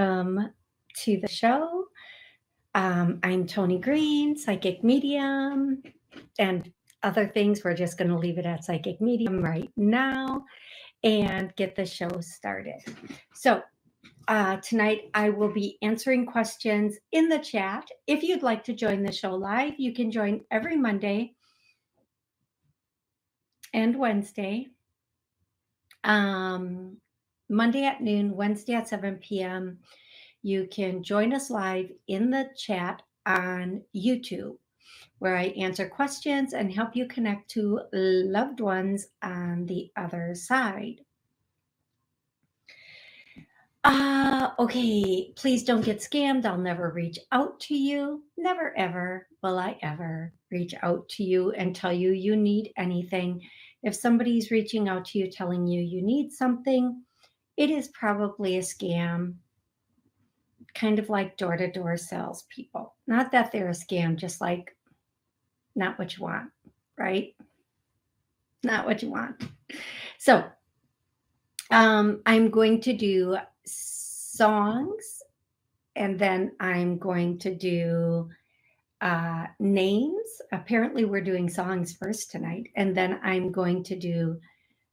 welcome to the show. I'm Toni Green, psychic medium, and other things. We're just going to leave it at psychic medium right now and get the show started. So, tonight I will be answering questions in the chat. If you'd like to join the show live, you can join every Monday and Wednesday. Monday at noon, Wednesday at 7 p.m. You can join us live in the chat on YouTube, where I answer questions and help you connect to loved ones on the other side. Okay, please don't get scammed. I'll never reach out to you. Never, ever will I ever reach out to you and tell you you need anything. If somebody's reaching out to you telling you you need something, it is probably a scam, kind of like door-to-door salespeople. Not that they're a scam, just like not what you want, right? Not what you want. So I'm going to do songs, and then I'm going to do names. Apparently we're doing songs first tonight, and then I'm going to do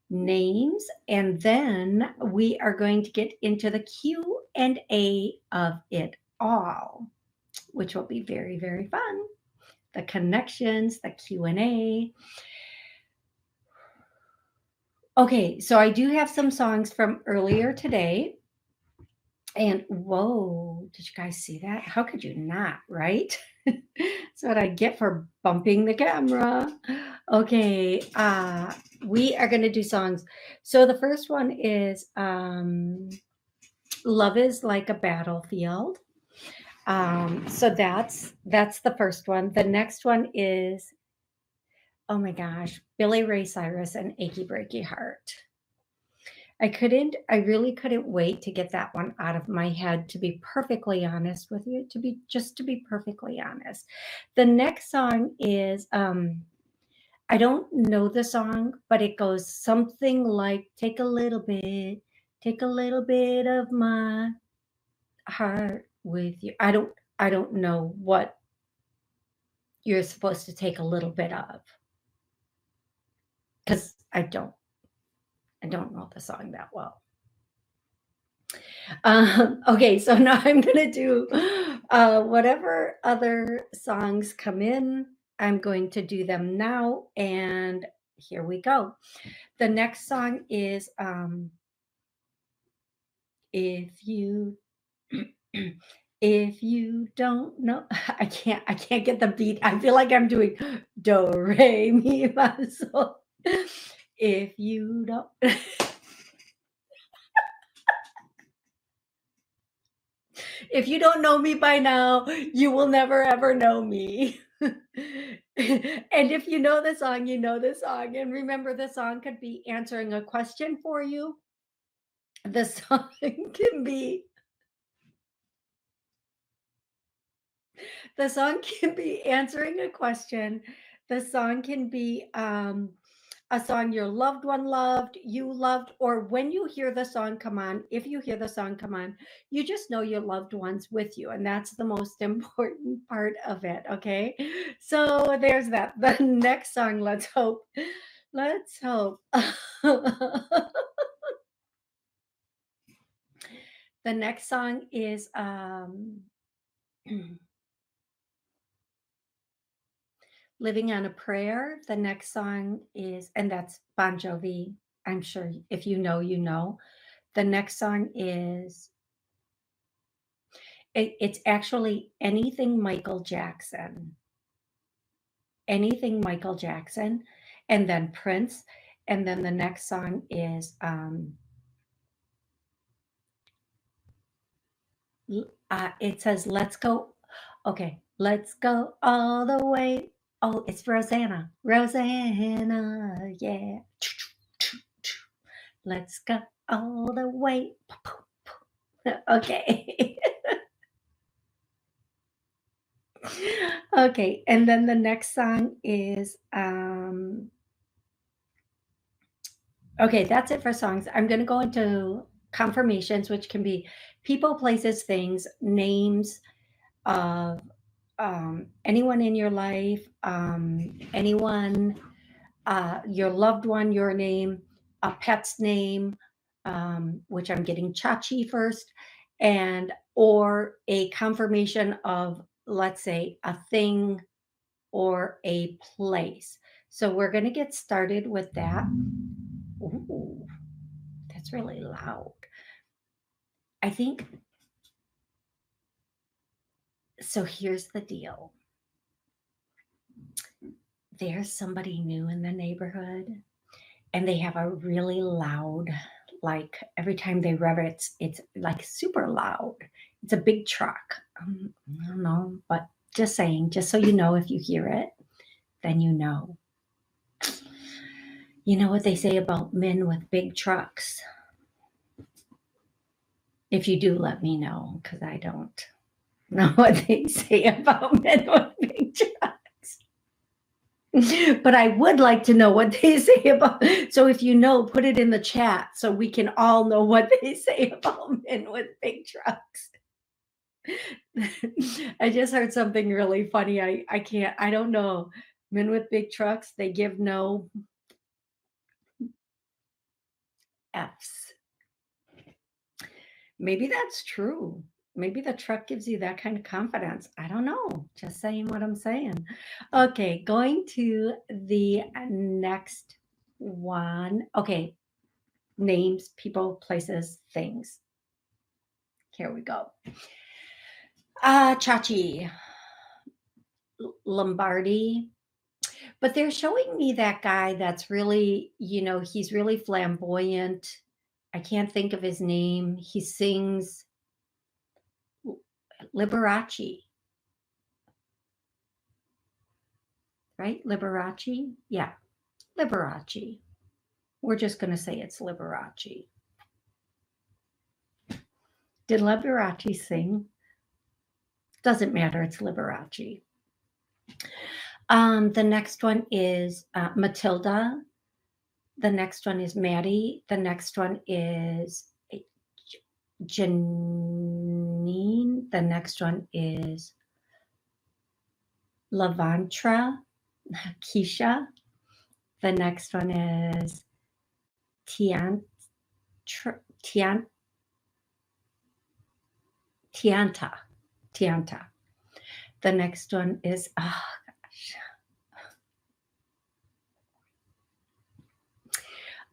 names, and then we are going to get into the Q&A of it all, which will be very, very fun. The connections, the Q&A. Okay, so I do have some songs from earlier today. And whoa, did you guys see that? How could you not, right? That's what I get for bumping the camera. Okay, we are going to do songs. So the first one is Love is Like a Battlefield. So that's the first one. The next one is, oh my gosh, Billy Ray Cyrus and Achy Breaky Heart. I really couldn't wait to get that one out of my head, to be perfectly honest with you, to be perfectly honest. The next song is, I don't know the song, but it goes something like, take a little bit of my heart with you. I don't know what you're supposed to take a little bit of, because I don't know the song that well. Okay, so now I'm going to do whatever other songs come in. I'm going to do them now, and here we go. The next song is if you don't know, I can't get the beat. I feel like I'm doing do re mi fa sol. If you don't if you don't know me by now, you will never ever know me. And if you know the song, you know the song. And remember, the song could be answering a question for you. The song can be answering a question. The song can be a song your loved one loved, you loved, or when you hear the song come on, if you hear the song come on, you just know your loved one's with you. And that's the most important part of it. Okay. So there's that. The next song, let's hope. The next song is Living on a Prayer. The next song is, and that's Bon Jovi. I'm sure if you know, you know. The next song is, it's actually Anything Michael Jackson. Anything Michael Jackson, and then Prince. And then the next song is, it says, Let's Go. Okay, let's go all the way. Oh, it's Rosanna. Rosanna, yeah. Let's go all the way. Okay. Okay, and then the next song is, okay, that's it for songs. I'm going to go into confirmations, which can be people, places, things, names of anyone in your life, anyone, your loved one, your name, a pet's name, which I'm getting Chachi first, and or a confirmation of, let's say, a thing or a place. So we're going to get started with that. Ooh, that's really loud. I think so. Here's the deal. There's somebody new in the neighborhood and they have a really loud, like every time they rev it, it's like super loud. It's a big truck. I don't know, but just saying, just so you know, if you hear it, then you know. You know what they say about men with big trucks? If you do, let me know, because I don't know what they say about men with big trucks. But I would like to know what they say about. So if you know, put it in the chat so we can all know what they say about men with big trucks. I just heard something really funny. I can't, I don't know. Men with big trucks, they give no F's. Maybe that's true. Maybe the truck gives you that kind of confidence. I don't know. Just saying what I'm saying. Okay, going to the next one. Okay, names, people, places, things. Here we go. Chachi, Lombardi. But they're showing me that guy that's really, he's really flamboyant. I can't think of his name. He sings Liberace, right? Liberace? Yeah, Liberace. We're just going to say it's Liberace. Did Liberace sing? Doesn't matter. It's Liberace. The next one is Matilda. The next one is Maddie. The next one is Janine. The next one is Lavantra, Keisha. The next one is Tianta. The next one is, oh gosh,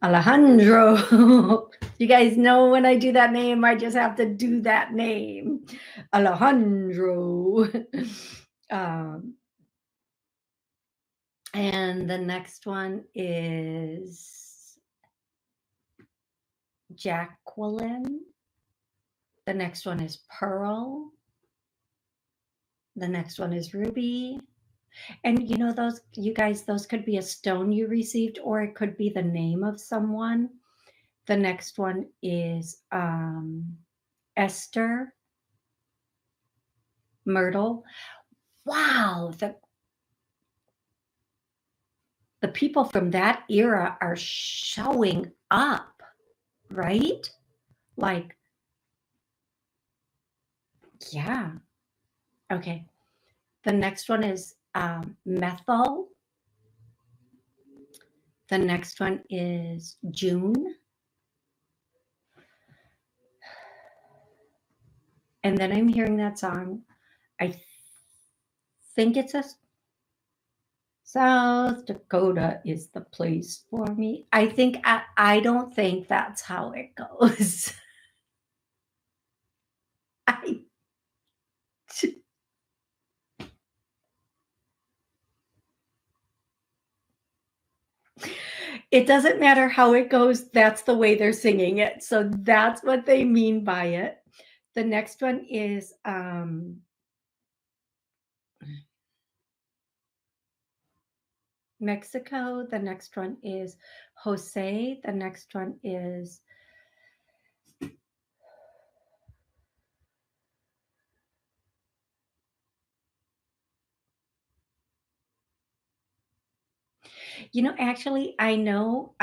Alejandro. You guys know when I do that name, I just have to do that name. Alejandro. And the next one is Jacqueline. The next one is Pearl. The next one is Ruby. And those, you guys, those could be a stone you received, or it could be the name of someone. The next one is Esther, Myrtle. Wow, the people from that era are showing up, right? Like, yeah. Okay. The next one is Methyl. The next one is June. And then I'm hearing that song. I think it's a South Dakota is the place for me. I don't think that's how it goes. It doesn't matter how it goes. That's the way they're singing it. So that's what they mean by it. The next one is Mexico. The next one is Jose. The next one is Actually, I know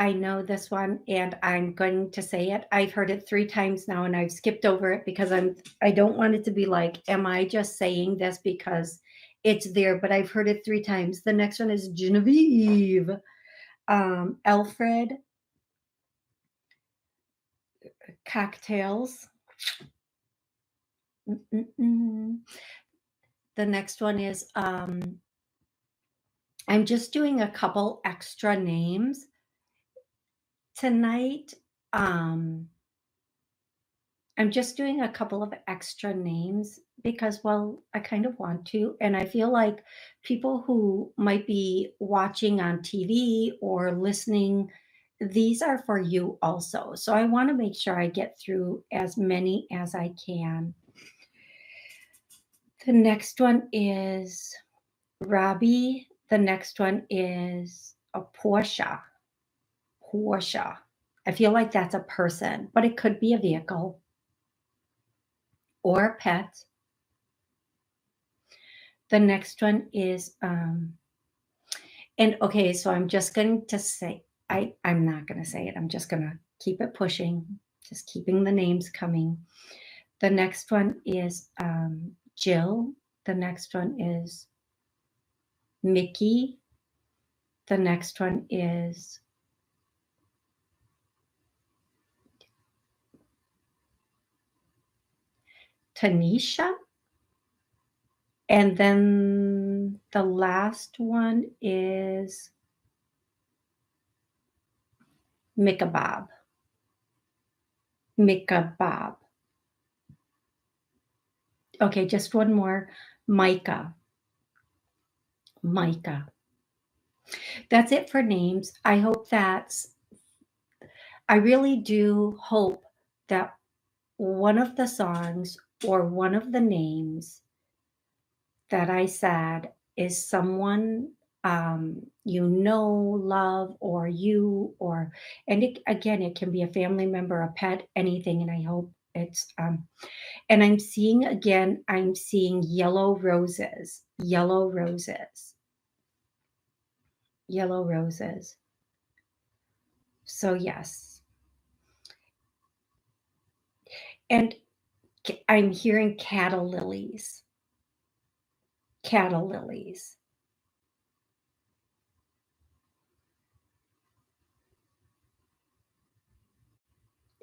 this one, and I'm going to say it. I've heard it 3 times now, and I've skipped over it because I don't want it to be like, am I just saying this because it's there? But I've heard it 3 times. The next one is Genevieve. Alfred Cocktails. Mm-mm-mm. The next one is, I'm just doing a couple extra names tonight. Um, I'm just doing a couple of extra names because, well, I kind of want to. And I feel like people who might be watching on TV or listening, these are for you also. So I want to make sure I get through as many as I can. The next one is Robbie. The next one is a Porsche. Porsche. I feel like that's a person, but it could be a vehicle or a pet. The next one is, and okay, so I'm just going to say, I'm not going to say it. I'm just going to keep it pushing, just keeping the names coming. The next one is Jill. The next one is Mickey. The next one is Tanisha. And then the last one is Mikabob. Mikabob. Okay, just one more. Micah. Micah. That's it for names. I really do hope that one of the songs or one of the names that I said is someone love, or and again, it can be a family member, a pet, anything. And I hope and I'm seeing yellow roses, yellow roses, yellow roses. So, yes. And I'm hearing cattle lilies, cattle lilies.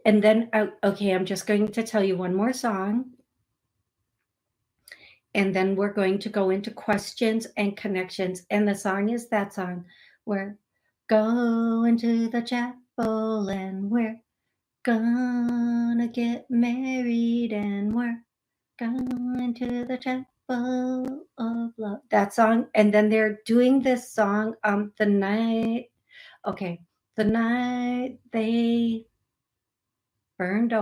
And then, okay, I'm just going to tell you one more song. And then we're going to go into questions and connections. And the song is that song, we're going to the chapel and we're gonna get married and we're going to the chapel of love. That song. And then they're doing this song, the night they burned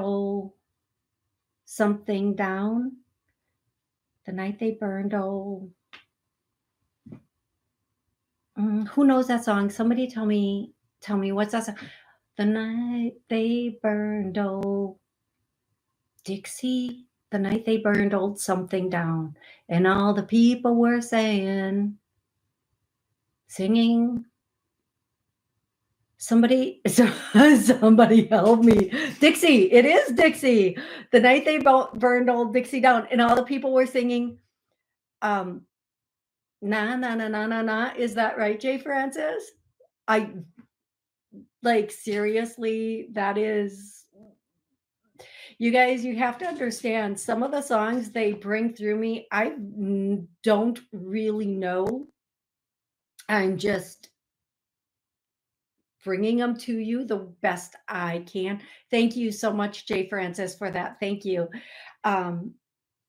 something down. The night they burned who knows that song? Somebody tell me what's that song? The night they burned Dixie. The night they burned old something down, and all the people were singing. Somebody help me. Dixie, it is Dixie. The night they burned old Dixie down, and all the people were singing, na, na, na, na, na, na. Is that right, Jay Francis? I, like, seriously, that is, you guys, you have to understand, some of the songs they bring through me, I don't really know. I'm just bringing them to you the best I can. Thank you so much, Jay Francis, for that. Thank you. And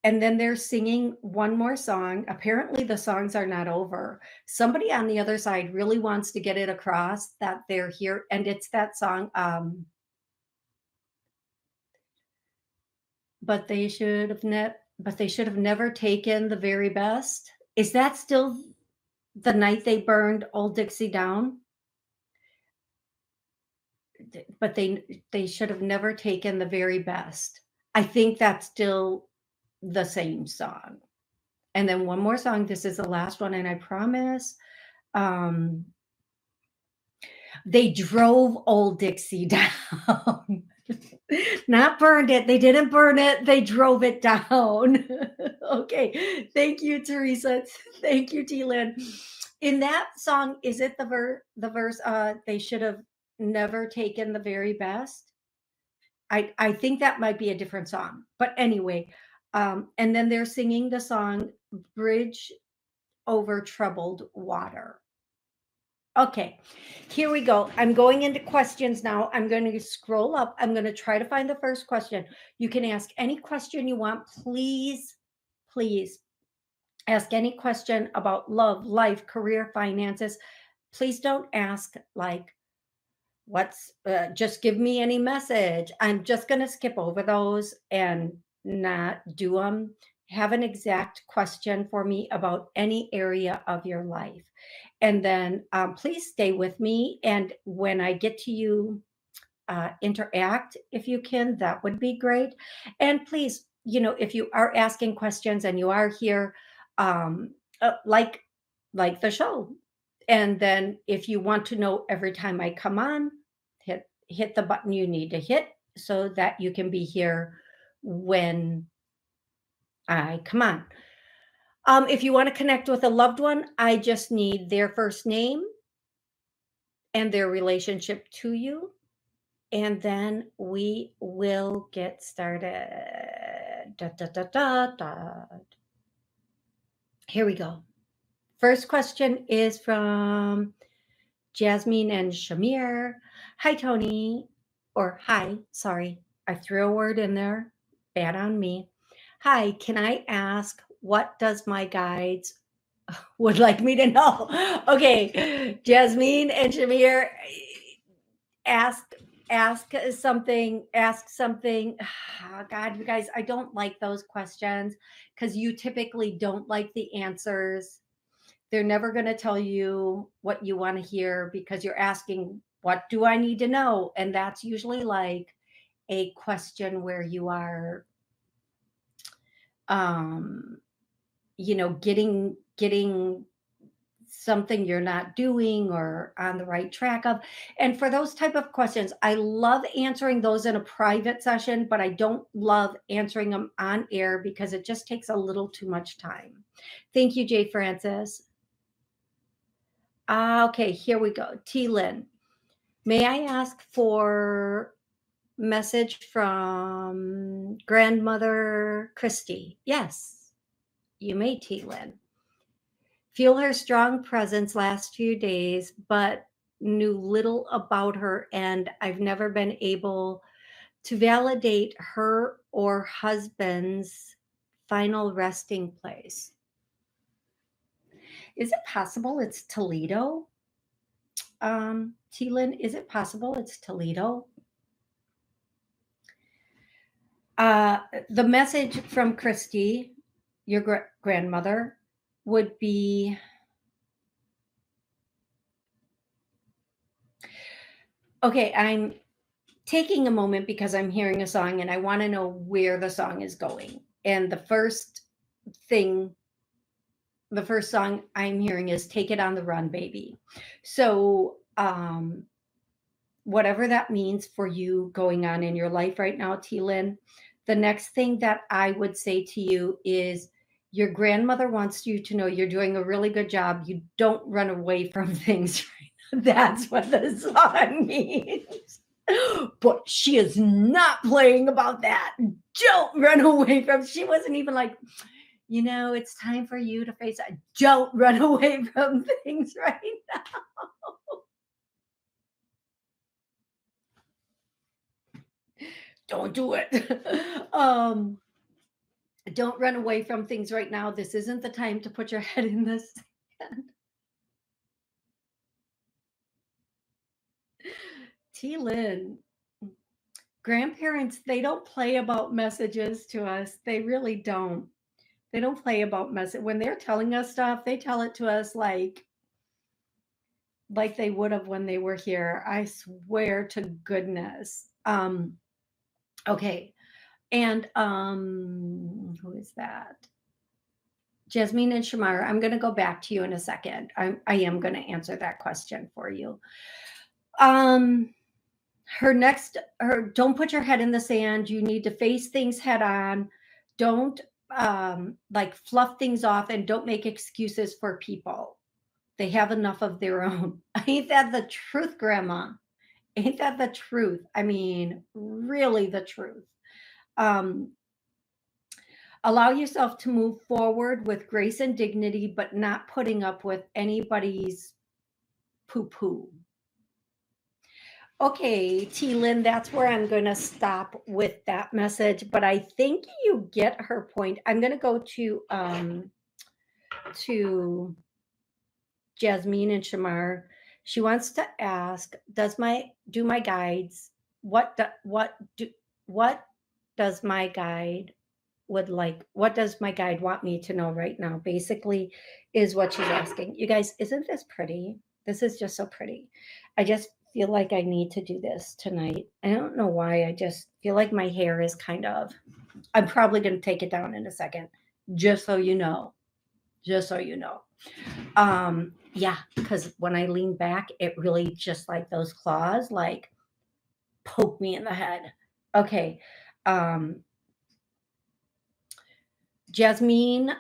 then they're singing one more song. Apparently, the songs are not over. Somebody on the other side really wants to get it across that they're here, and it's that song. But they should have never taken the very best. Is that still the night they burned Old Dixie down? But they should have never taken the very best. I think that's still the same song. And then one more song. This is the last one, and I promise They drove Old Dixie down. Not burned it. They didn't burn it. They drove it down. Okay. Thank you, Teresa. Thank you, T. Lynn. In that song, is it the verse, they should have never taken the very best? I think that might be a different song. But anyway, and then they're singing the song Bridge Over Troubled Water. Okay, here we go. I'm going into questions now. I'm going to scroll up. I'm going to try to find the first question. You can ask any question you want. Please, please ask any question about love, life, career, finances. Please don't ask like, just give me any message. I'm just going to skip over those and not do them. Have an exact question for me about any area of your life. And then please stay with me. And when I get to you, interact if you can, that would be great. And please, if you are asking questions and you are here, um, like the show. And then if you want to know every time I come on, hit the button you need to hit so that you can be here when I come on. If you want to connect with a loved one, I just need their first name and their relationship to you. And then we will get started. Da, da, da, da, da. Here we go. First question is from Jasmine and Shamir. Hi, Toni. Or hi, sorry. I threw a word in there. Bad on me. Hi, can I ask what does my guides would like me to know? Okay, Jasmine and Shamir, ask something. Oh, God, you guys, I don't like those questions because you typically don't like the answers. They're never going to tell you what you want to hear because you're asking, what do I need to know? And that's usually like a question where you are getting something you're not doing or on the right track of. And for those type of questions, I love answering those in a private session, but I don't love answering them on air because it just takes a little too much time. Thank you, Jay Francis. Okay, here we go. T. Lynn, may I ask for message from grandmother Christy? Yes, you may, T. Lynn. Feel her strong presence last few days, but knew little about her, and I've never been able to validate her or husband's final resting place. Is it possible it's Toledo? T-Lynn, is it possible it's Toledo? The message from Christy, your grandmother, would be, okay, I'm taking a moment because I'm hearing a song and I want to know where the song is going. And the first song I'm hearing is Take It on the Run, Baby. So, whatever that means for you going on in your life right now, T-Lynn, the next thing that I would say to you is your grandmother wants you to know you're doing a really good job. You don't run away from things. That's what the song means. But she is not playing about that. Don't run away from. She wasn't even like, it's time for you to face it. Don't run away from things right now. Don't do it. Don't run away from things right now. This isn't the time to put your head in the sand. T. Lynn, grandparents, they don't play about messages to us. They really don't. They don't play about message. When they're telling us stuff, they tell it to us like they would have when they were here. I swear to goodness. Okay. And who is that? Jasmine and Shamara, I'm going to go back to you in a second. I am going to answer that question for you. Don't put your head in the sand. You need to face things head on. Don't like fluff things off, and don't make excuses for people. They have enough of their own. Ain't that the truth, Grandma? Ain't that the truth? I mean, really the truth. Um, Allow yourself to move forward with grace and dignity, but not putting up with anybody's poo poo. Okay, T. Lynn, that's where I'm going to stop with that message, but I think you get her point. I'm going to go to Jasmine and Shamar. She wants to ask, do my guides what does my guide what does my guide want me to know right now? Basically is what she's asking. You guys, isn't this pretty? This is just so pretty. I just feel like I need to do this tonight. I don't know why. I just feel like my hair is I'm probably going to take it down in a second, just so you know. Just so you know. Yeah, because when I lean back, it really just like those claws, like poke me in the head. Okay. Jasmine,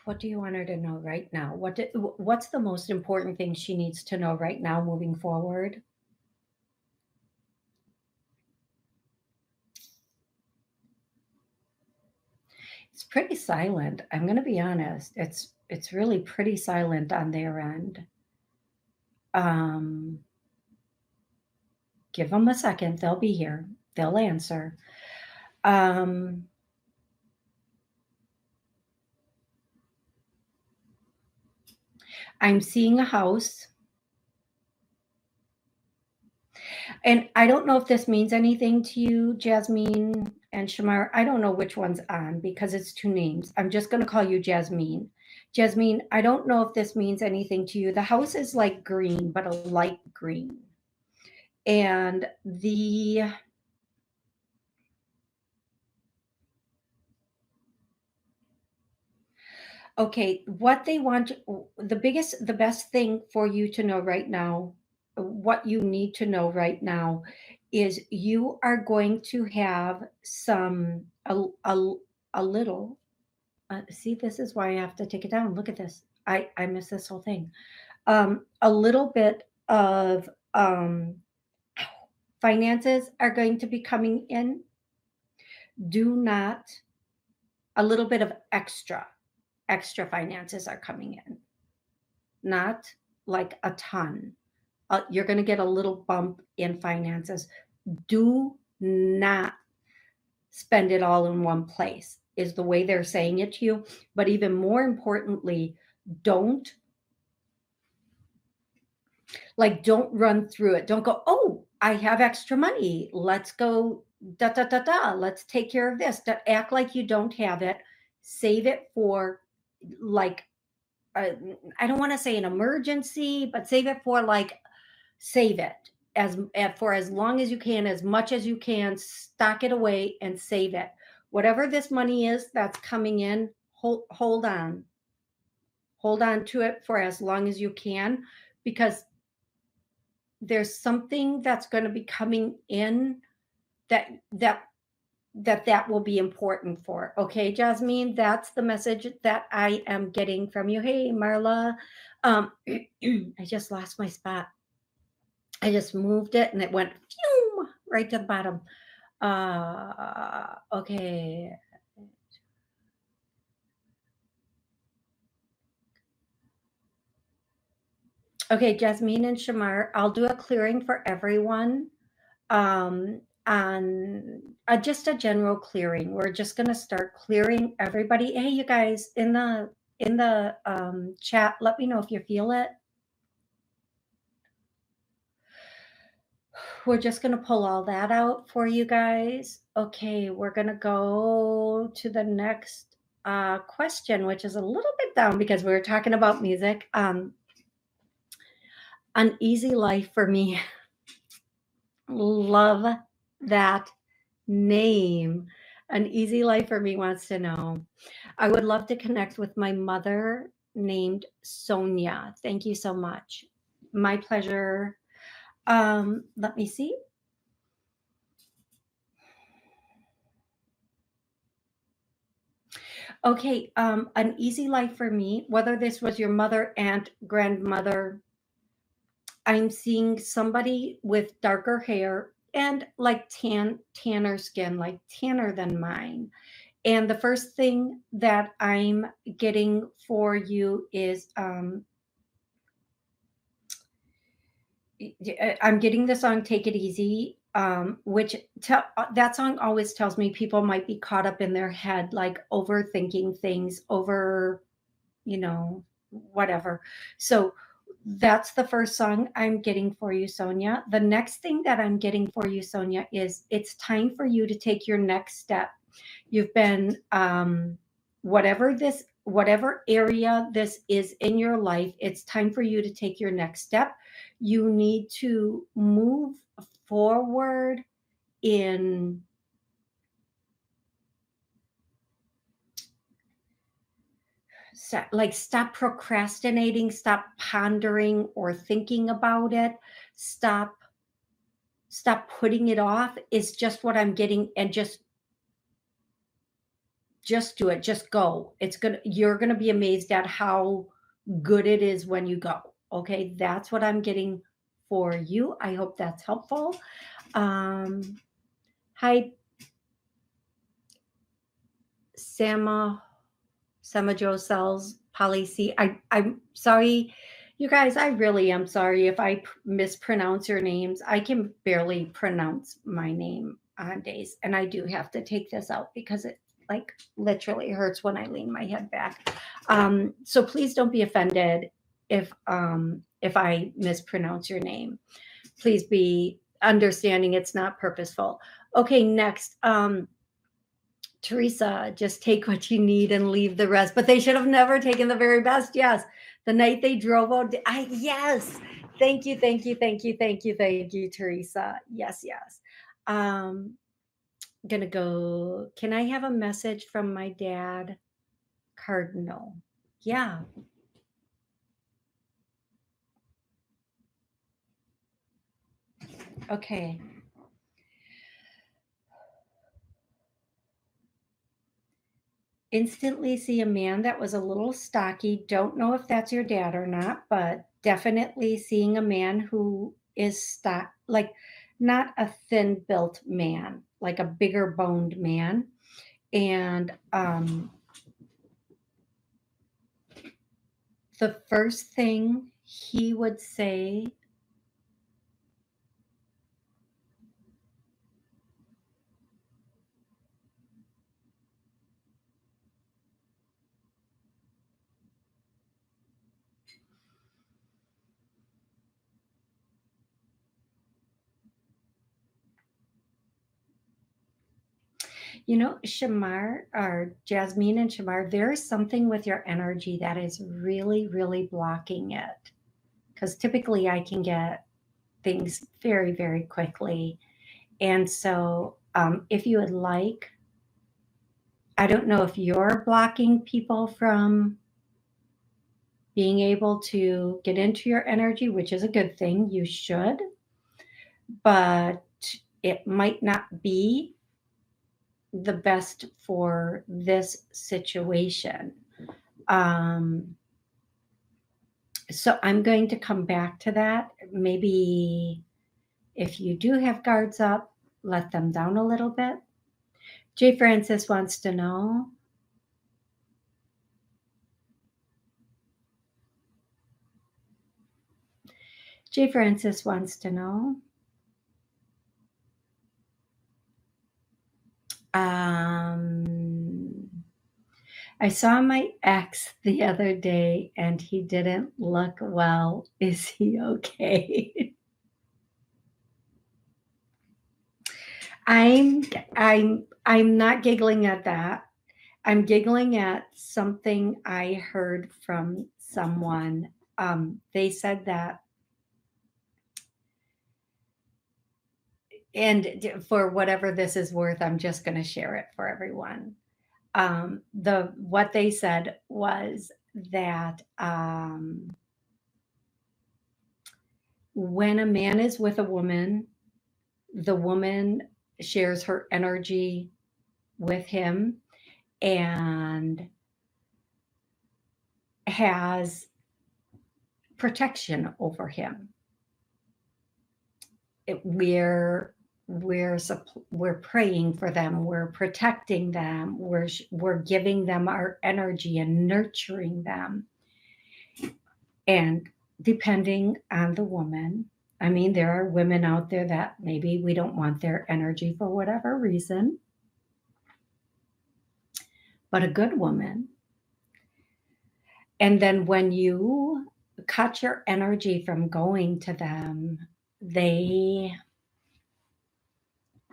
what do you want her to know right now? What's the most important thing she needs to know right now moving forward? It's pretty silent. I'm going to be honest. It's really pretty silent on their end. Um, Give them a second. They'll be here. They'll answer. I'm seeing a house. And I don't know if this means anything to you, Jasmine and Shamar. I don't know which one's on because it's two names. I'm just going to call you Jasmine. Jasmine, I don't know if this means anything to you. The house is like green, but a light green. And what they want, the best thing for you to know right now, what you need to know right now is you are going to have a little, see, this is why I have to take it down. Look at this. I miss this whole thing. A little bit of finances are going to be coming in. Do not, a little bit of extra finances are coming in, not like a ton. You're going to get a little bump in finances. Do not spend it all in one place, is the way they're saying it to you. But even more importantly, don't run through it. Don't go, oh, I have extra money. Let's go, da, da, da, da. Let's take care of this. Act like you don't have it. Save it for like, I don't want to say an emergency, but save it for save it for as long as you can, as much as you can, stock it away and save it. Whatever this money is that's coming in, hold on to it for as long as you can, because there's something that's going to be coming in that will be important for. Okay, Jasmine, that's the message that I am getting from you. Hey, Marla, I just lost my spot. I just moved it and it went phew, right to the bottom. Okay. Okay, Jasmine and Shamar, I'll do a clearing for everyone. On just a general clearing. We're just going to start clearing everybody. Hey, you guys in the chat, let me know if you feel it. We're just going to pull all that out for you guys. Okay, we're going to go to the next question, which is a little bit down because we were talking about music. An easy life for me. Love that name. An Easy Life for Me wants to know, I would love to connect with my mother named Sonia. Thank you so much. My pleasure. Let me see. Okay, an easy life for me, whether this was your mother, aunt, grandmother, I'm seeing somebody with darker hair and like tanner skin, like tanner than mine. And the first thing that I'm getting for you is I'm getting the song "Take It Easy," which that song always tells me people might be caught up in their head, like overthinking things, over, you know, whatever. So that's the first song I'm getting for you, Sonia. The next thing that I'm getting for you, Sonia, is it's time for you to take your next step. You've been whatever area this is in your life, it's time for you to take your next step. You need to move forward in like stop procrastinating, stop pondering or thinking about it, stop putting it off is just what I'm getting. And just do it, just go. You're gonna be amazed at how good it is when you go. Okay, that's what I'm getting for you. I hope that's helpful. Hi, Sama Joe Cells, Polly C. I'm sorry, you guys. I really am sorry if I mispronounce your names. I can barely pronounce my name on days, and I do have to take this out because it like literally hurts when I lean my head back. So please don't be offended if I mispronounce your name. Please be understanding. It's not purposeful. Okay, next. Teresa, just take what you need and leave the rest. But they should have never taken the very best. Yes. The night they drove out. Yes. Thank you. Thank you. Thank you. Thank you. Thank you, Teresa. Yes. Yes. Gonna go. Can I have a message from my dad, Cardinal? Yeah. Okay. Instantly see a man that was a little stocky. Don't know if that's your dad or not, but definitely seeing a man who is like not a thin built man, like a bigger boned man. And the first thing he would say, Shamar or Jasmine and Shamar, there is something with your energy that is really, really blocking it. Because typically I can get things very, very quickly. And so, if you would like, I don't know if you're blocking people from being able to get into your energy, which is a good thing. You should, but it might not be the best for this situation. Um, so I'm going to come back to that. Maybe if you do have guards up, let them down a little bit. Jay Francis wants to know. Jay Francis wants to know. I saw my ex the other day and he didn't look well. Is he okay? I'm I'm not giggling at that. I'm giggling at something I heard from someone. They said that and for whatever this is worth, I'm just going to share it for everyone. What they said was that when a man is with a woman, the woman shares her energy with him and has protection over him. We're praying for them, we're protecting them, we're giving them our energy and nurturing them. And depending on the woman, I mean, there are women out there that maybe we don't want their energy for whatever reason, but a good woman. And then when you cut your energy from going to them, they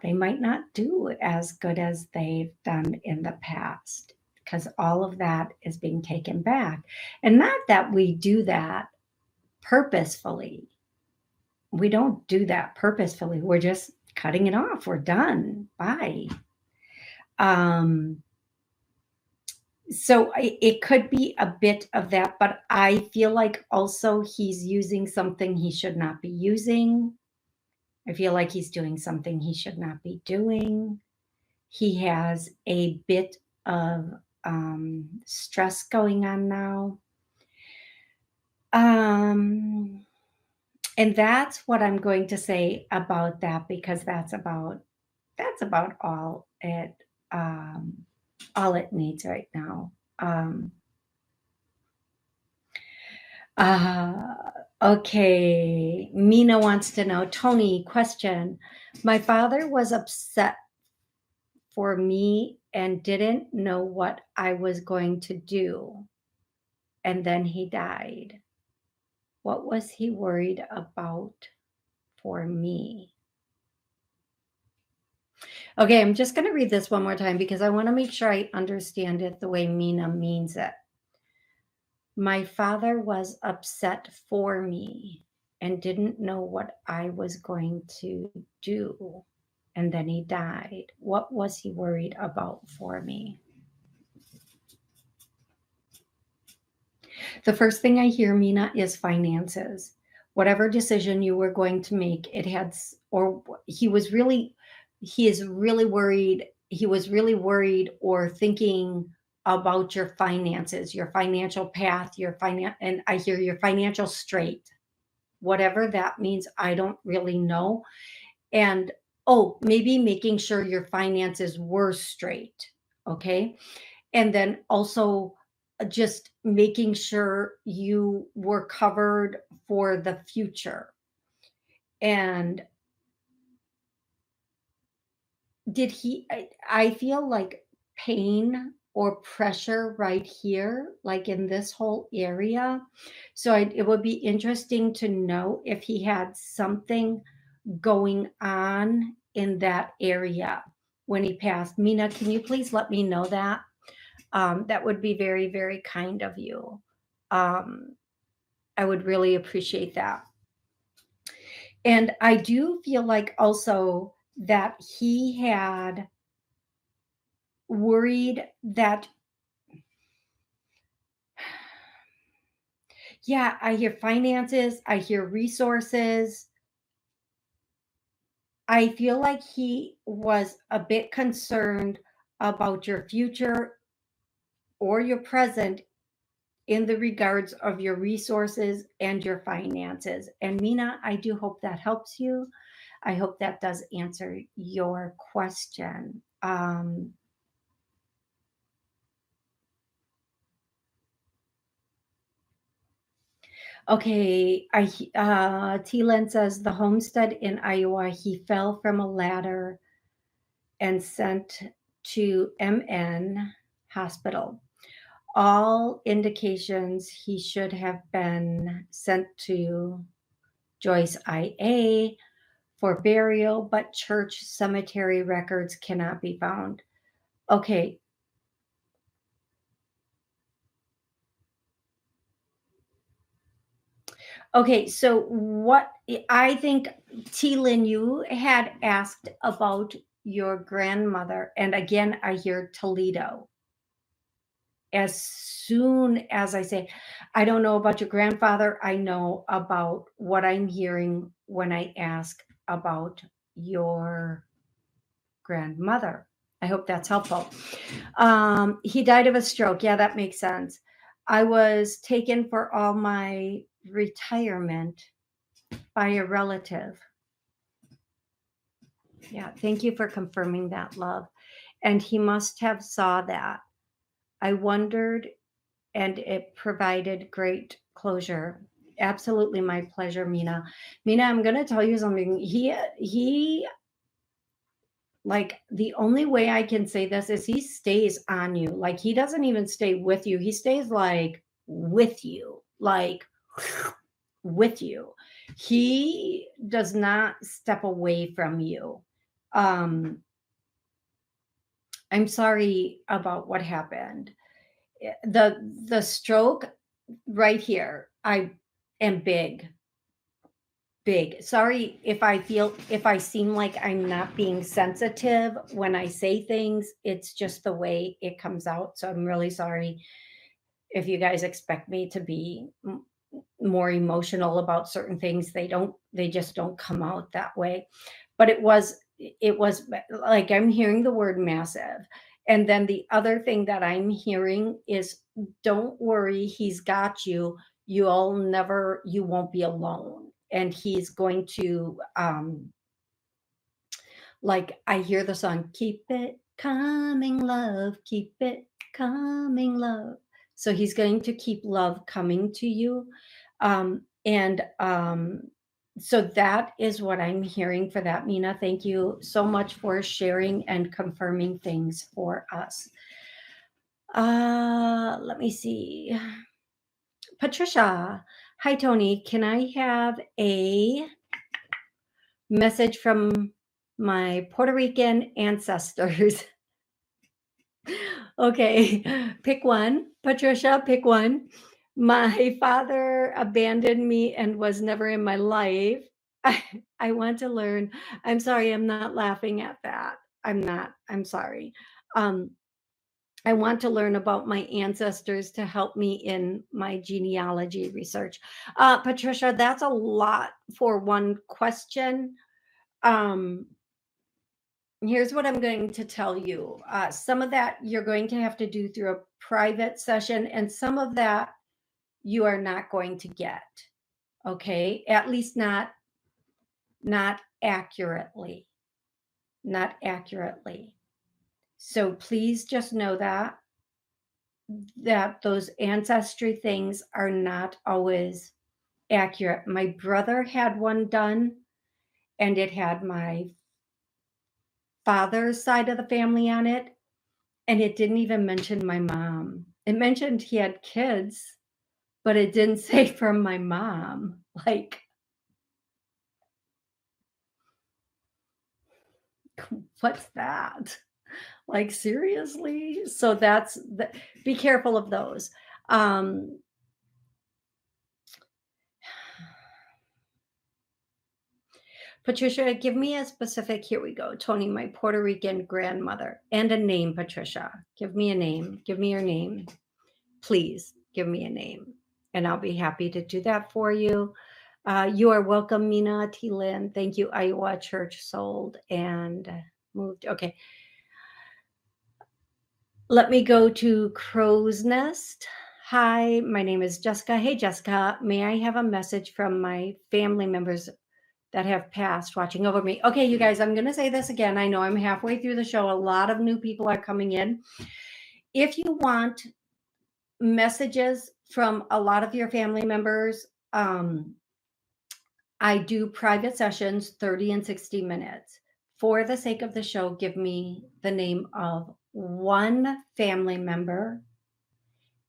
might not do as good as they've done in the past, because all of that is being taken back. And not that we do that purposefully. We don't do that purposefully. We're just cutting it off. We're done. Bye. So it could be a bit of that, but I feel like also he's using something he should not be using. I feel like he's doing something he should not be doing. He has a bit of stress going on now. And that's what I'm going to say about that, because that's about all it needs right now. Okay. Mina wants to know, Toni, question. My father was upset for me and didn't know what I was going to do. And then he died. What was he worried about for me? Okay, I'm just going to read this one more time because I want to make sure I understand it the way Mina means it. My father was upset for me and didn't know what I was going to do. And then he died. What was he worried about for me? The first thing I hear, Mina, is finances. Whatever decision you were going to make, he is really worried. He was really worried or thinking about your finances, your financial path, and I hear your financial straight. Whatever that means, I don't really know. And maybe making sure your finances were straight. Okay. And then also just making sure you were covered for the future. And I feel like pain or pressure right here, like in this whole area. So it would be interesting to know if he had something going on in that area when he passed. Mina, can you please let me know that? That would be very, very kind of you. I would really appreciate that. And I do feel like also that he had worried that, yeah, I hear finances, I hear resources. I feel like he was a bit concerned about your future or your present in the regards of your resources and your finances. And Mina, I do hope that helps you. I hope that does answer your question. Okay, T-Len says the homestead in Iowa, he fell from a ladder and sent to MN hospital. All indications he should have been sent to Joyce IA for burial, but church cemetery records cannot be found. Okay. Okay, so what I think, T. Lynn, you had asked about your grandmother, and again, I hear Toledo. As soon as I say, I don't know about your grandfather, I know about what I'm hearing when I ask about your grandmother. I hope that's helpful. He died of a stroke. Yeah, that makes sense. I was taken for all my retirement by a relative. Yeah, thank you for confirming that, love. And he must have saw that. I wondered, and it provided great closure. Absolutely my pleasure, Mina. Mina, I'm going to tell you something. He like, the only way I can say this is he stays on you. Like, he doesn't even stay with you. He stays like with you. Like with you. He does not step away from you. Um, I'm sorry about what happened. The stroke right here. I am big. Big. Sorry if I seem like I'm not being sensitive when I say things. It's just the way it comes out. So I'm really sorry if you guys expect me to be more emotional about certain things. They just don't come out that way. But it was like, I'm hearing the word massive. And then the other thing that I'm hearing is, don't worry, he's got you. You won't be alone. And he's going to, like, I hear the song, keep it coming, love, keep it coming, love. So he's going to keep love coming to you. And so that is what I'm hearing for that, Mina. Thank you so much for sharing and confirming things for us. Let me see. Patricia. Hi, Toni. Can I have a message from my Puerto Rican ancestors? Okay, pick one. Patricia, pick one. My father abandoned me and was never in my life. I want to learn. I'm sorry, I'm not laughing at that. I'm not. I'm sorry. Um, I want to learn about my ancestors to help me in my genealogy research. Patricia, that's a lot for one question. Um, Here's what I'm going to tell you. Some of that you're going to have to do through a private session, and some of that you are not going to get. Okay, at least not accurately, not accurately. So please just know that those ancestry things are not always accurate. My brother had one done, and it had my father's side of the family on it. And it didn't even mention my mom. It mentioned he had kids, but it didn't say from my mom. Like, what's that? Like, seriously? So be careful of those. Patricia, give me a specific, here we go. Toni, my Puerto Rican grandmother, and a name, Patricia. Give me a name. Give me your name. Please give me a name, and I'll be happy to do that for you. You are welcome, Mina T. Lynn. Thank you. Iowa Church sold and moved. Okay. Let me go to Crow's Nest. Hi, my name is Jessica. Hey, Jessica. May I have a message from my family members that have passed watching over me? Okay, you guys, I'm going to say this again. I know I'm halfway through the show. A lot of new people are coming in. If you want messages from a lot of your family members, I do private sessions, 30 and 60 minutes. For the sake of the show, give me the name of one family member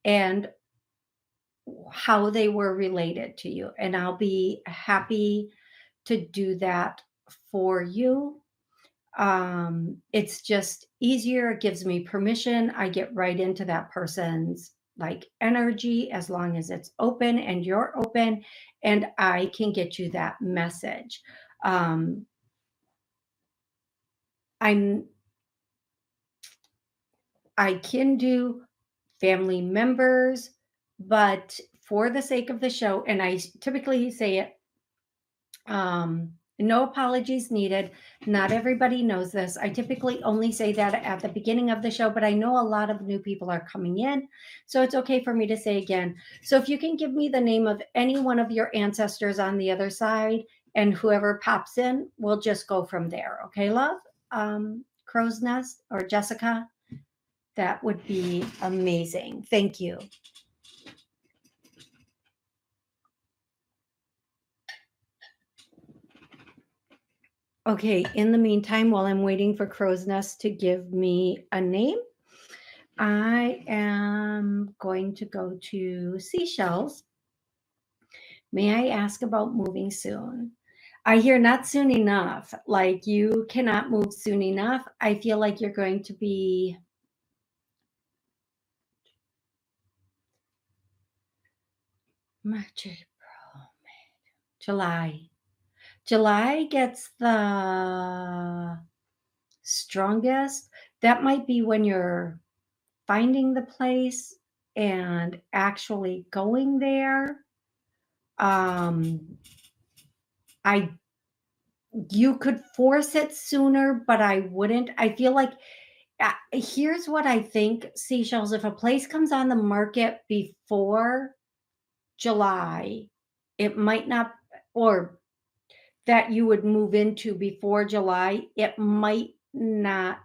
and how they were related to you. And I'll be happy to do that for you. It's just easier. It gives me permission. I get right into that person's like energy as long as it's open and you're open, and I can get you that message. Um, I'm I can do family members, but for the sake of the show, and I typically say it, no apologies needed. Not everybody knows this. I typically only say that at the beginning of the show, but I know a lot of new people are coming in, so it's okay for me to say again. So if you can give me the name of any one of your ancestors on the other side, and whoever pops in, we'll just go from there. Okay, love? Crow's Nest or Jessica? That would be amazing. Thank you. Okay, in the meantime, while I'm waiting for Crow's Nest to give me a name, I am going to go to Seashells. May I ask about moving soon? I hear not soon enough. Like you cannot move soon enough. I feel like you're going to be March, April, May, July. July gets the strongest. That might be when you're finding the place and actually going there. Um, I You could force it sooner, but I wouldn't. I feel like here's what I think, Seashells. If a place comes on the market before July, it might not, or that you would move into before July, it might not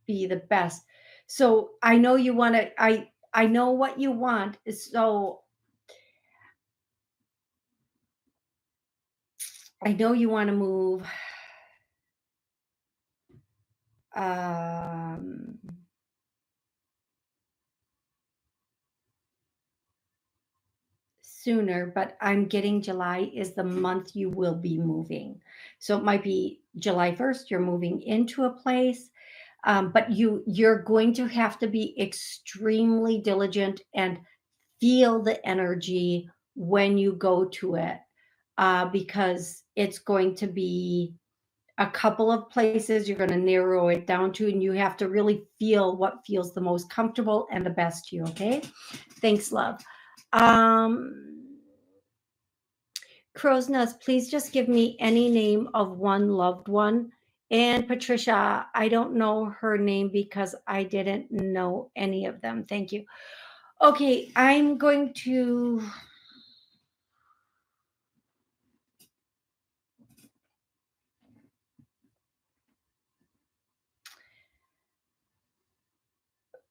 be the best. So I know you want to, I know what you want. So I know you want to move um sooner, but I'm getting July is the month you will be moving. So it might be July 1st, you're moving into a place, but you're going to have to be extremely diligent and feel the energy when you go to it, because it's going to be a couple of places you're going to narrow it down to, and you have to really feel what feels the most comfortable and the best to you. Okay. Thanks, love. Um, Crow's Nest, please just give me any name of one loved one. And Patricia, I don't know her name because I didn't know any of them. Thank you. Okay, I'm going to.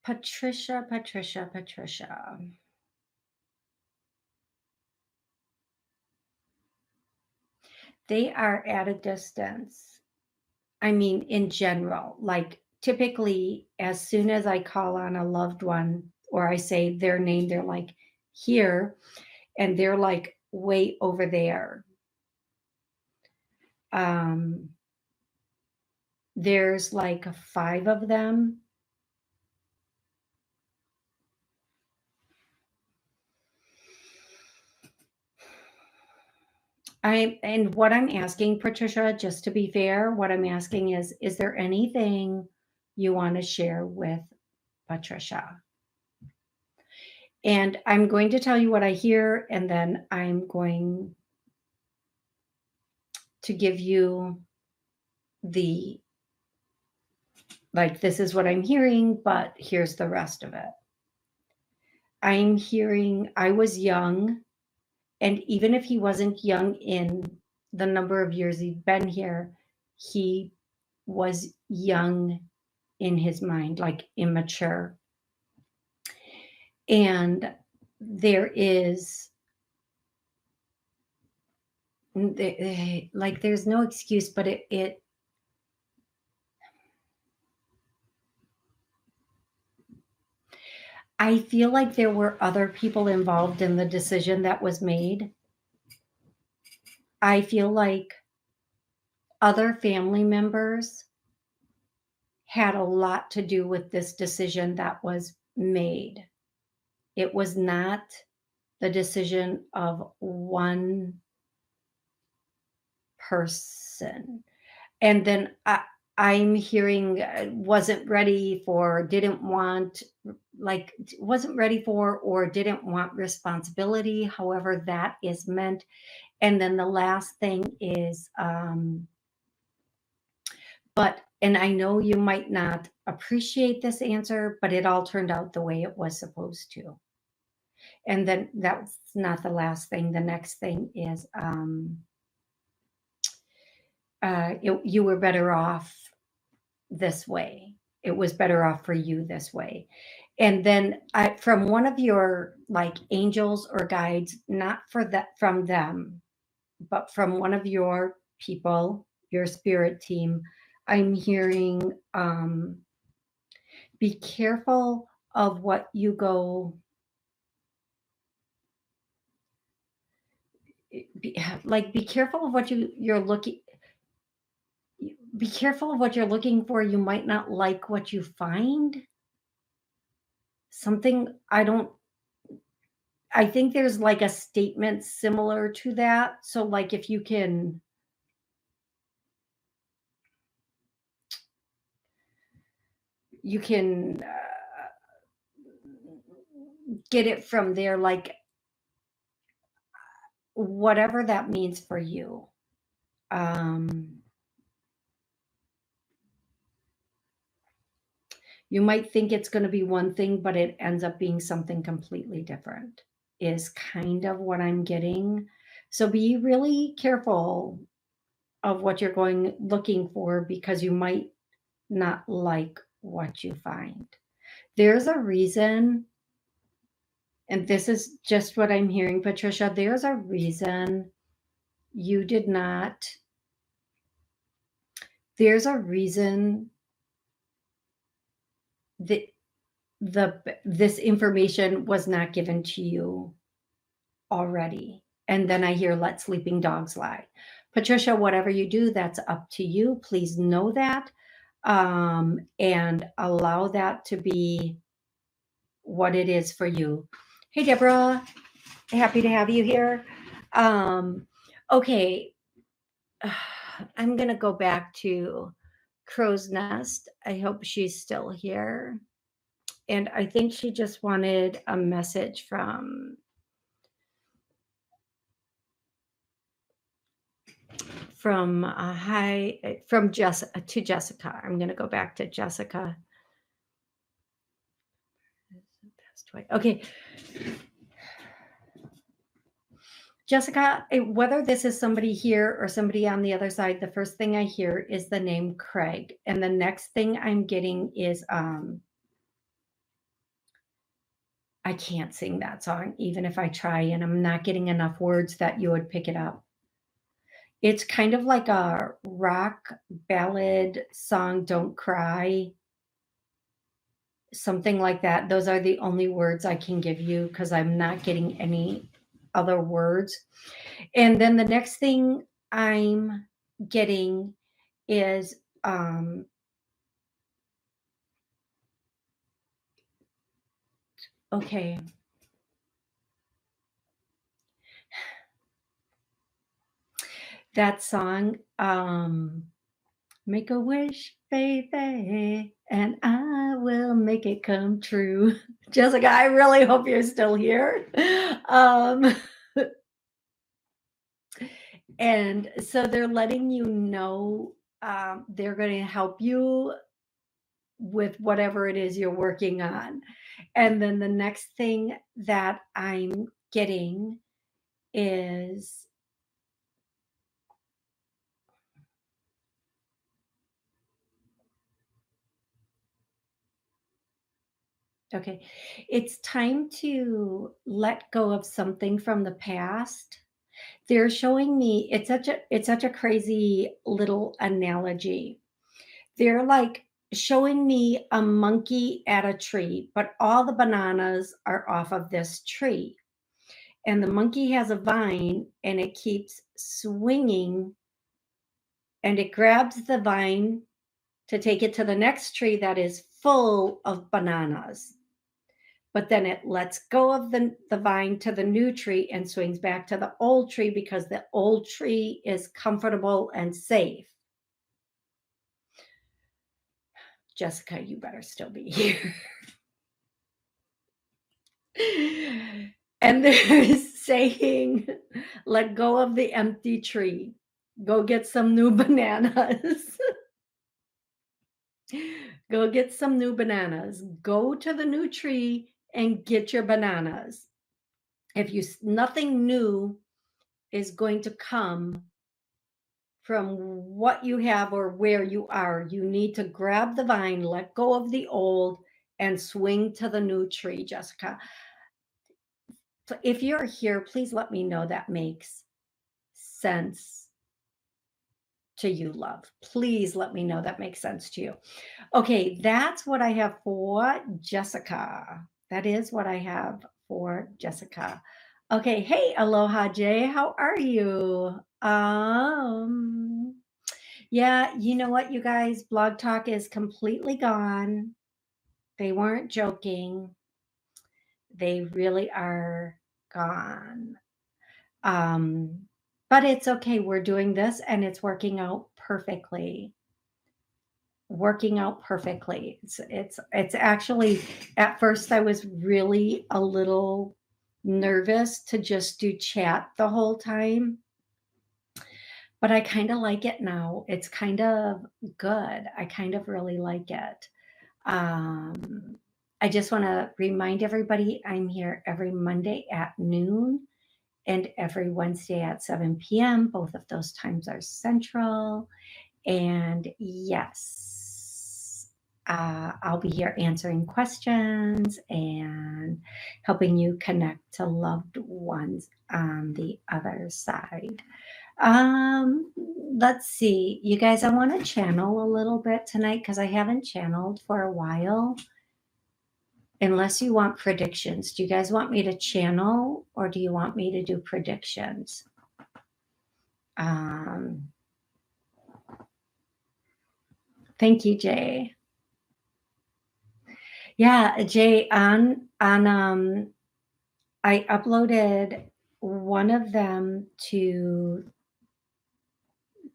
Patricia. They are at a distance. I mean, in general, like typically, as soon as I call on a loved one or I say their name, they're like here, and they're like way over there. Um, there's like 5 of them. And what I'm asking, Patricia, just to be fair, what I'm asking is there anything you want to share with Patricia? And I'm going to tell you what I hear, and then I'm going to give you the, like, this is what I'm hearing, but here's the rest of it. I'm hearing I was young, and even if he wasn't young in the number of years he'd been here, he was young in his mind, like immature. And there is like there's no excuse, but it I feel like there were other people involved in the decision that was made. I feel like other family members had a lot to do with this decision that was made. It was not the decision of one person. And then I'm hearing wasn't ready for, didn't want, like, wasn't ready for, or didn't want responsibility, however that is meant. And then the last thing is, but, and I know you might not appreciate this answer, but it all turned out the way it was supposed to. And then that's not the last thing. The next thing is, you were better off this way. It was better off for you this way. And then from one of your like angels or guides, not for that from them, but from one of your people, your spirit team, I'm hearing, be careful of what you go, be careful of what you're looking, be careful of what you're looking for. You might not like what you find. Something, I think there's like a statement similar to that. So like if you can get it from there, like whatever that means for you. You might think it's going to be one thing, but it ends up being something completely different, is kind of what I'm getting. So be really careful of what you're looking for, because you might not like what you find. There's a reason, and this is just what I'm hearing, Patricia, there's a reason you did not, there's a reason that this information was not given to you already. And then I hear, let sleeping dogs lie. Patricia, whatever you do, that's up to you. Please know that, and allow that to be what it is for you. Hey, Deborah, happy to have you here. Okay, I'm going to go back to Crow's Nest. I hope she's still here. And I think she just wanted a message from Jessica to Jessica. I'm going to go back to Jessica. Okay. Jessica, whether this is somebody here or somebody on the other side, the first thing I hear is the name Craig. And the next thing I'm getting is, I can't sing that song, even if I try, and I'm not getting enough words that you would pick it up. It's kind of like a rock ballad song, Don't Cry, something like that. Those are the only words I can give you, because I'm not getting any other words. And then the next thing I'm getting is, okay. That song, make a wish, baby, and I will make it come true. Jessica, I really hope you're still here. And so they're letting you know, they're going to help you with whatever it is you're working on. And then the next thing that I'm getting is, okay, it's time to let go of something from the past. They're showing me, it's such a crazy little analogy. They're like showing me a monkey at a tree, but all the bananas are off of this tree. And the monkey has a vine, and it keeps swinging, and it grabs the vine to take it to the next tree that is full of bananas. but then it lets go of the vine to the new tree and swings back to the old tree because the old tree is comfortable and safe. Jessica, you better still be here. And there's saying, let go of the empty tree. Go get some new bananas. Go get some new bananas. Go to the new tree and get your bananas. If you nothing new is going to come from what you have or where you are, you need to grab the vine, let go of the old, and swing to the new tree, Jessica. If you're here, please let me know that makes sense to you, love. Please let me know that makes sense to you. Okay, that's what I have for Jessica. That is what I have for Jessica. Okay, hey, Aloha Jay, how are you? Yeah, you know what, you guys, Blog Talk is completely gone. They weren't joking. They really are gone. But it's okay. We're doing this and it's working out perfectly. It's actually, at first I was really a little nervous to just do chat the whole time, but I kind of like it now. It's kind of good. I kind of really like it. I just want to remind everybody I'm here every Monday at noon and every Wednesday at 7 p.m. Both of those times are central. And yes, I'll be here answering questions and helping you connect to loved ones on the other side. Let's see, you guys, I want to channel a little bit tonight because I haven't channeled for a while. Unless you want predictions. Do you guys want me to channel or do you want me to do predictions? Thank you, Jay. Yeah, Jay, I uploaded one of them to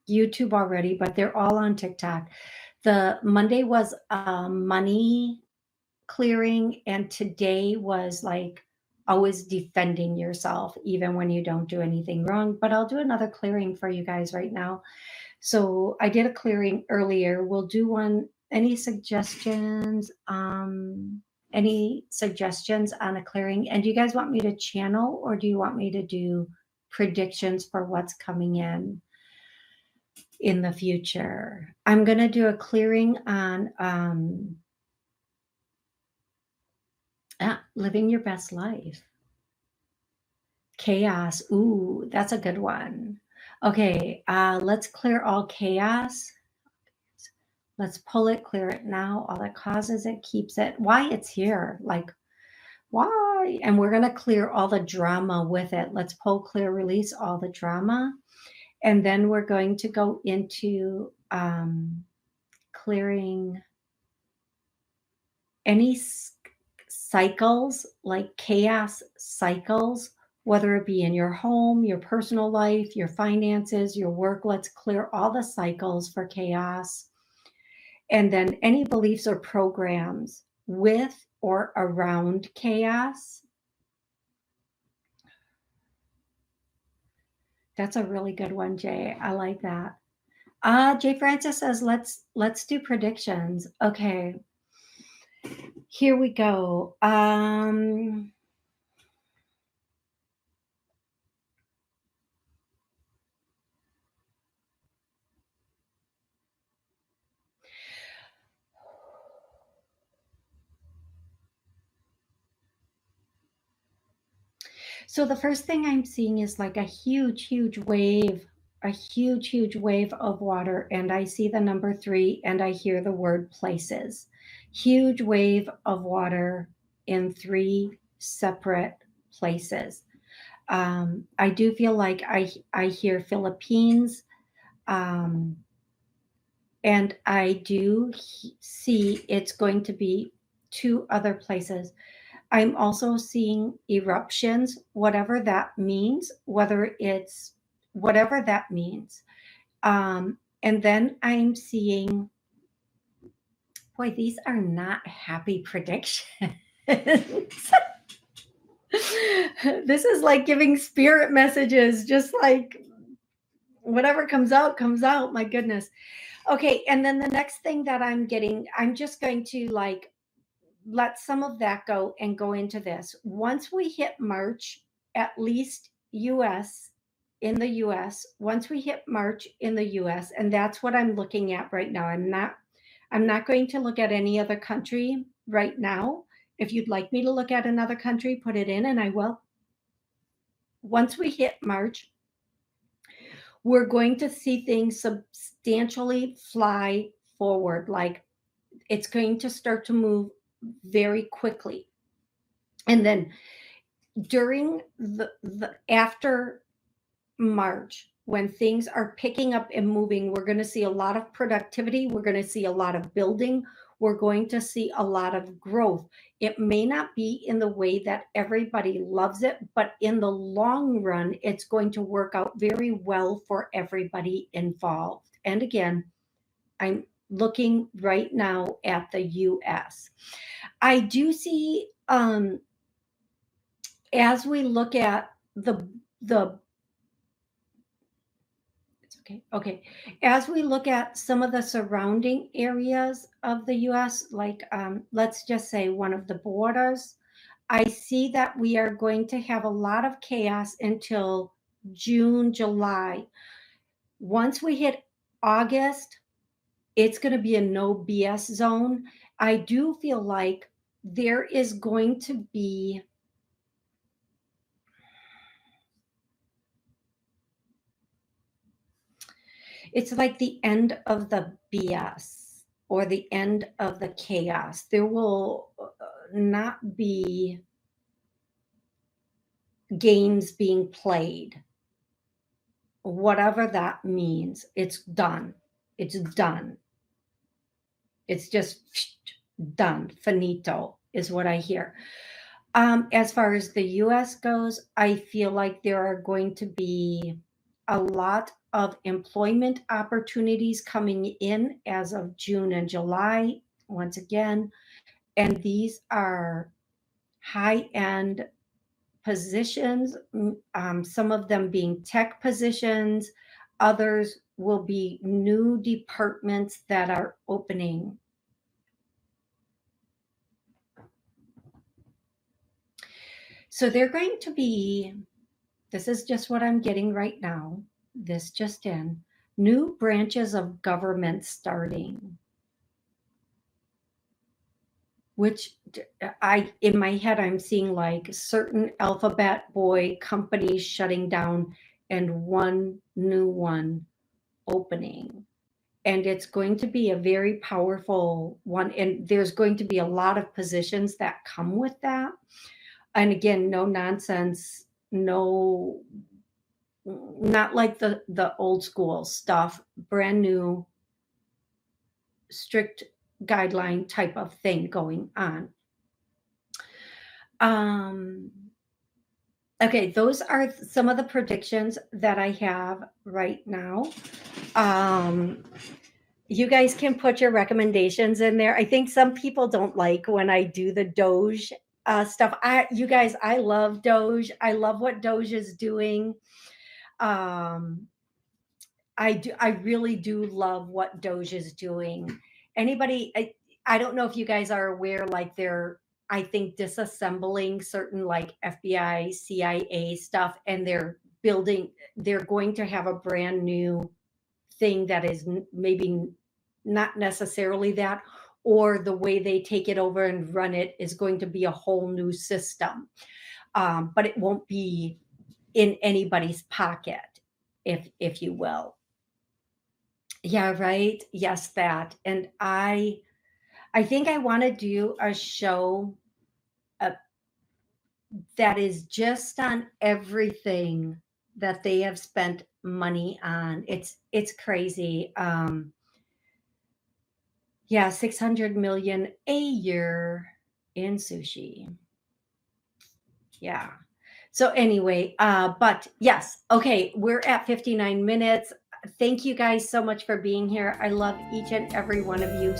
YouTube already, but they're all on TikTok. The Monday was money clearing, and today was like always defending yourself even when you don't do anything wrong. But I'll do another clearing for you guys right now. So I did a clearing earlier. We'll do one. Any suggestions? Any suggestions on a clearing? And do you guys want me to channel or do you want me to do predictions for what's coming in the future? I'm going to do a clearing on living your best life. Chaos. Ooh, that's a good one. Okay, let's clear all chaos. Let's pull it, clear it now. All that causes it, keeps it. Why it's here? Like, why? And we're going to clear all the drama with it. Let's pull, clear, release all the drama. And then we're going to go into clearing any cycles, like chaos cycles, whether it be in your home, your personal life, your finances, your work. Let's clear all the cycles for chaos. And then any beliefs or programs with or around chaos. That's a really good one, Jay. I like that. Jay Francis says, let's do predictions. Okay. Here we go. So the first thing I'm seeing is like a huge wave of water. And I see the number 3 and I hear the word places. Huge wave of water in 3 separate places. I do feel like I hear Philippines. And I do see it's going to be 2 other places. I'm also seeing eruptions, whatever that means, whatever that means. And then I'm seeing, boy, these are not happy predictions. This is like giving spirit messages, just like whatever comes out, comes out. My goodness. Okay. And then the next thing that I'm getting, I'm just going to like let some of that go and go into this. Once we hit March, at least in the US, once we hit March in the US, and that's what I'm looking at right now. I'm not going to look at any other country right now. If you'd like me to look at another country, put it in and I will. Once we hit March, we're going to see things substantially fly forward. Like it's going to start to move very quickly. And then during the after March, when things are picking up and moving, we're going to see a lot of productivity. We're going to see a lot of building. We're going to see a lot of growth. It may not be in the way that everybody loves it, but in the long run, it's going to work out very well for everybody involved. And again, I'm looking right now at the US. I do see, as we look at the okay. As we look at some of the surrounding areas of the US, like let's just say one of the borders, I see that we are going to have a lot of chaos until June, July. Once we hit August, it's going to be a no BS zone. I do feel like there is going to be, it's like the end of the BS or the end of the chaos. There will not be games being played. Whatever that means, it's done. It's done. It's just done. Finito is what I hear. As far as the US goes, I feel like there are going to be a lot of employment opportunities coming in as of June and July, once again. And these are high end positions, some of them being tech positions, others will be new departments that are opening. So they're going to be, this is just what I'm getting right now, this just in, new branches of government starting. Which in my head, I'm seeing like certain alphabet boy companies shutting down and one new one opening. And it's going to be a very powerful one. And there's going to be a lot of positions that come with that. And again, no nonsense, no, not like the old school stuff, brand new, strict guideline type of thing going on. Okay, those are some of the predictions that I have right now. You guys can put your recommendations in there. I think some people don't like when I do the Doge stuff. You guys, I love Doge. I love what Doge is doing. I really do love what Doge is doing. Anybody, I don't know if you guys are aware, like they're, I think, disassembling certain like FBI, CIA stuff, and they're going to have a brand new thing that is maybe not necessarily that, or the way they take it over and run it is going to be a whole new system. But it won't be in anybody's pocket, if you will. Yeah, right. Yes, that. And I think I want to do a show uh, that is just on everything that they have spent money on. It's crazy. Yeah, 600 million a year in sushi. Yeah. So anyway, but yes, okay, we're at 59 minutes. Thank you guys so much for being here. I love each and every one of you